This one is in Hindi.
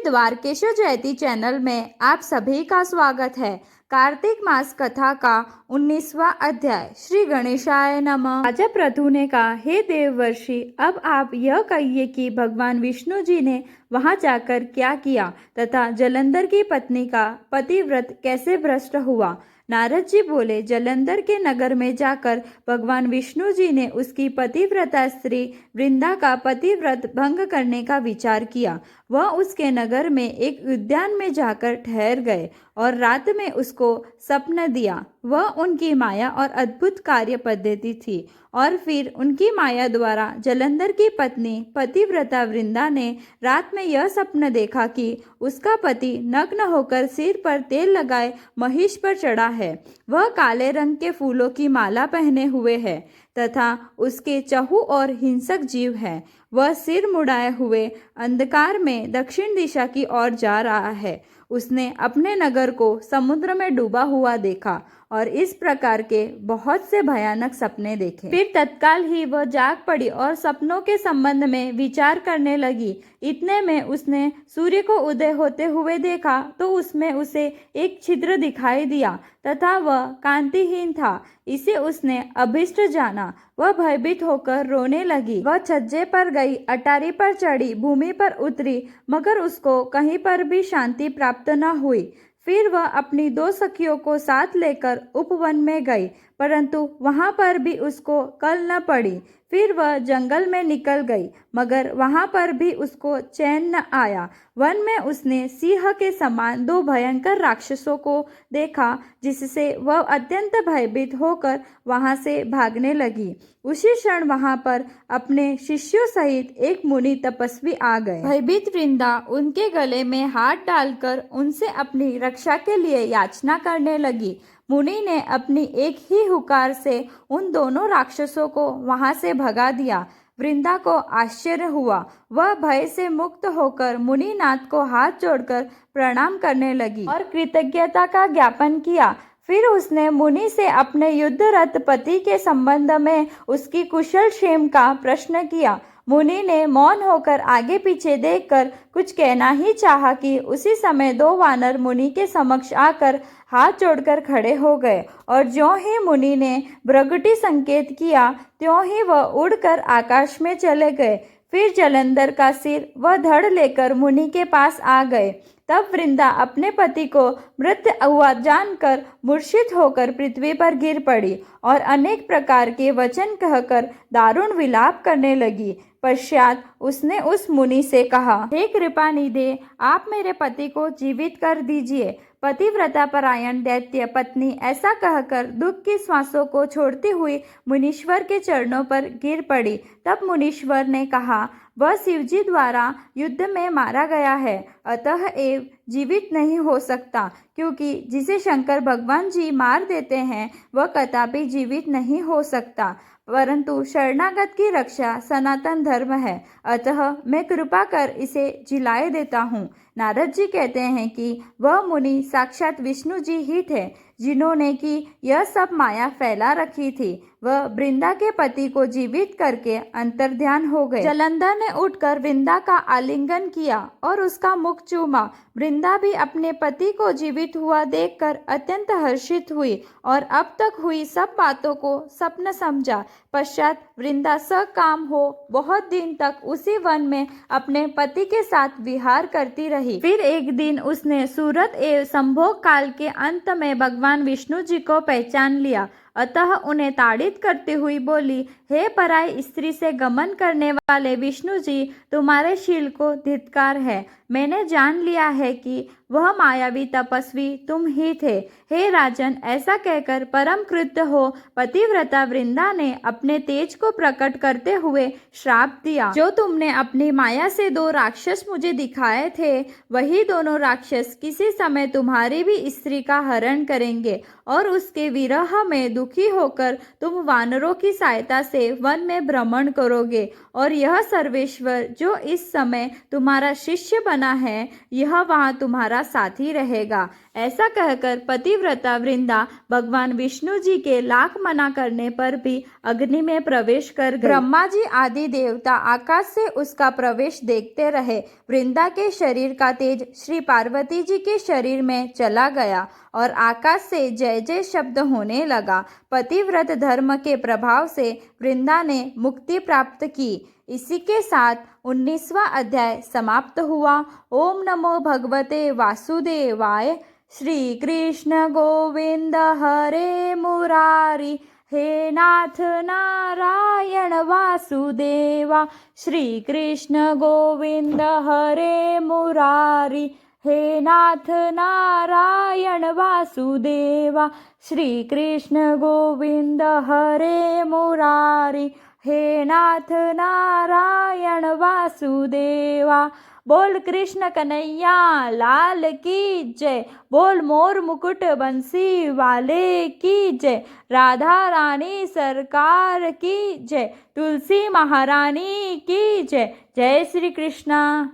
द्वारकेश्वर जयती चैनल में आप सभी का स्वागत है। कार्तिक मास कथा का 19वां अध्याय। श्री गणेशाय नमः। राजा प्रथु ने कहा, हे देववर्षि, अब आप यह कहिए कि भगवान विष्णु जी ने वहां जाकर क्या किया तथा जलंधर की पत्नी का पतिव्रत कैसे भ्रष्ट हुआ। नारद जी बोले, जलंधर के नगर में जाकर भगवान विष्णु जी ने उसकी पतिव्रता स्त्री वृंदा का पतिव्रत भंग करने का विचार किया। वह उसके नगर में एक उद्यान में जाकर ठहर गए और रात में उसको सपना दिया। वह उनकी माया और अद्भुत कार्य पद्धति थी। और फिर उनकी माया द्वारा जलंधर की पत्नी पतिव्रता वृंदा ने रात में यह सपना देखा कि उसका पति नग्न होकर सिर पर तेल लगाए महिष पर चढ़ा है। वह काले रंग के फूलों की माला पहने हुए है तथा उसके चहु और हिंसक जीव है। वह सिर मुड़ाए हुए अंधकार में दक्षिण दिशा की ओर जा रहा है। उसने अपने नगर को समुद्र में डूबा हुआ देखा और इस प्रकार के बहुत से भयानक सपने देखे। फिर तत्काल ही वह जाग पड़ी और सपनों के संबंध में विचार करने लगी। इतने में उसने सूर्य को उदय होते हुए देखा तो उसमें उसे एक छिद्र दिखाई दिया तथा वह कांतिहीन था। इसे उसने अभिष्ट जाना। वह भयभीत होकर रोने लगी। वह छज्जे पर गई, अटारी पर चढ़ी, भूमि पर उतरी, मगर उसको कहीं पर भी शांति प्राप्त न हुई। फिर वह अपनी 2 सखियों को साथ लेकर उपवन में गई, परंतु वहां पर भी उसको कल न पड़ी। फिर वह जंगल में निकल गई, मगर वहां पर भी उसको चैन न आया। वन में उसने सिंह के समान 2 भयंकर राक्षसों को देखा, जिससे वह अत्यंत भयभीत होकर वहां से भागने लगी। उसी क्षण वहां पर अपने शिष्यों सहित एक मुनि तपस्वी आ गए। भयभीत वृंदा उनके गले में हाथ डालकर उनसे अपनी रक्षा के लिए याचना करने लगी। मुनि ने अपनी एक ही हुकार से उन दोनों राक्षसों को वहां से भगा दिया। वृंदा को आश्चर्य हुआ। वह भय से मुक्त होकर मुनिनाथ को हाथ जोड़कर प्रणाम करने लगी और कृतज्ञता का ज्ञापन किया। फिर उसने मुनि से अपने युद्धरत पति के संबंध में उसकी कुशल क्षेम का प्रश्न किया। मुनि ने मौन होकर आगे पीछे देखकर कुछ कहना ही चाहा कि उसी समय 2 वानर मुनि के समक्ष आकर हाथ जोड़कर खड़े हो गए और ज्यों ही मुनि ने भ्रगुटी संकेत किया त्यों ही वह उड़कर आकाश में चले गए। फिर जलंधर का सिर व धड़ लेकर मुनि के पास आ गए। तब वृंदा अपने पति को मृत हुआ जानकर मूर्छित होकर पृथ्वी पर गिर पड़ी और अनेक प्रकार के वचन कहकर दारुण विलाप करने लगी। पश्चात उसने उस मुनि से कहा, हे कृपानिधे, आप मेरे पति को जीवित कर दीजिए। पतिव्रता परायण दैत्य पत्नी ऐसा कहकर दुख की श्वासों को छोड़ती हुई मुनीश्वर के चरणों पर गिर पड़ी। तब मुनीश्वर ने कहा, वह शिवजी द्वारा युद्ध में मारा गया है, अतः एव जीवित नहीं हो सकता, क्योंकि जिसे शंकर भगवान जी मार देते हैं वह कदापि जीवित नहीं हो सकता। परंतु शरणागत की रक्षा सनातन धर्म है, अतः मैं कृपा कर इसे जिलाए देता हूँ। नारद जी कहते हैं कि वह मुनि साक्षात विष्णु जी ही थे, जिन्होंने कि यह सब माया फैला रखी थी। वह वृंदा के पति को जीवित करके अंतर्ध्यान हो गए। जलंधर ने उठकर वृंदा का आलिंगन किया और उसका मुख चूमा। वृंदा भी अपने पति को जीवित हुआ देखकर अत्यंत हर्षित हुई और अब तक हुई सब बातों को स्वप्न समझा। पश्चात वृंदा सकाम हो बहुत दिन तक उसी वन में अपने पति के साथ विहार करती रही। फिर एक दिन उसने सूरत एवं संभोग काल के अंत में भगवान विष्णु जी को पहचान लिया, अतः उन्हें ताड़ित करती हुई बोली, हे पराई स्त्री से गमन करने वाले विष्णु जी, तुम्हारे शील को धिक्कार है। मैंने जान लिया है कि वह मायावी तपस्वी तुम ही थे। हे राजन, ऐसा कहकर परम कृत्य हो पतिव्रता वृंदा ने अपने तेज को प्रकट करते हुए श्राप दिया, जो तुमने अपनी माया से 2 राक्षस मुझे दिखाए थे, वही दोनों राक्षस किसी समय तुम्हारी भी स्त्री का हरण करेंगे और उसके विरह में दुखी होकर तुम वानरों की सहायता से वन में भ्रमण करोगे और यह सर्वेश्वर जो इस समय तुम्हारा शिष्य बना है, यह वहां तुम्हारा साथी रहेगा। ऐसा कहकर पतिव्रता वृंदा भगवान विष्णु जी के लाख मना करने पर भी अग्नि में प्रवेश प्रवेश कर गई। ब्रह्मा जी आदि देवता आकाश से उसका प्रवेश देखते रहे। वृंदा के शरीर का तेज श्री पार्वती जी के शरीर में चला गया और आकाश से जय जय शब्द होने लगा। पतिव्रत धर्म के प्रभाव से वृंदा ने मुक्ति प्राप्त की। इसी के साथ 19वां अध्याय समाप्त हुआ। ओम नमो भगवते वासुदेवाय। श्री कृष्ण गोविंद हरे मुरारी, हे नाथ नारायण वासुदेवा। श्री कृष्ण गोविंद हरे मुरारी, हे नाथ नारायण वासुदेवा। श्री कृष्ण गोविंद हरे मुरारी, हे नाथ नारायण वासुदेवा। बोल कृष्ण कन्हैया लाल की जय। बोल मोर मुकुट बंसी वाले की जय। राधा रानी सरकार की जय। तुलसी महारानी की जय। जय श्री कृष्णा।